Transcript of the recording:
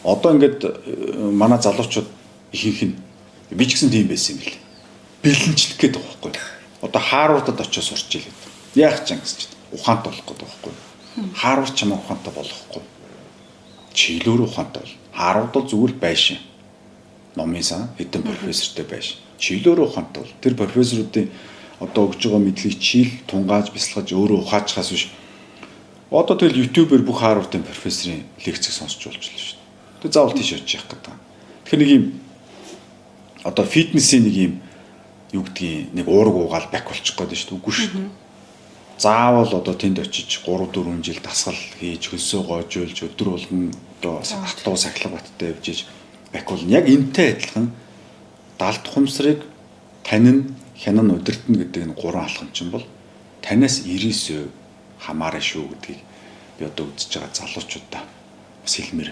Одоо ингээд манай залуучууд ихэнх нь би ч гэсэн тийм байсан юм билээ. Бэлэнчлэх гээд байгаа байхгүй. Одоо Харвардад очиж сурч ийлээ. Яах ч юм гэж ухаантай болох гээд байгаа байхгүй. Харвард ч юм ухаантай болохгүй. Чиглэлөөр ухаантай бол. Харвард бол зүгээр байшин. Номын сан хэдэн профессортэй байшин. Чиглэлөөр ухаантай бол. Тэр профессоруудын одоо өгж байгаа мэдлийг чийл тунгааж бясалгаж өөрөө ухаачхаас биш. Одоо тэгэл YouTube-ээр бүх Харвардын профессорын лекцийг сонсч болж байна шүү дээ. Тэг заавал тийш очиж явах гэдэг. Тэгэхээр нэг юм одоо фитнесийн нэг юм юу гэдгийг нэг уураг уугаал бак болчих гээд шүү дээ. Үгүй шүү дээ. Заавал одоо тэнд очиж 3 4 жил дасгал хийж хөлсөө гоожуулж өдөр болгон одоо хатуу сахилга баттай явж бак бол яг энтэй адилхан далд хумсрыг танин хянан удирдна гэдэг энэ гурван алхамчин бол танаас 99% хамаарна шүү гэдгийг би одоо үзэж байгаа залуучуудаа бас хэлмээр.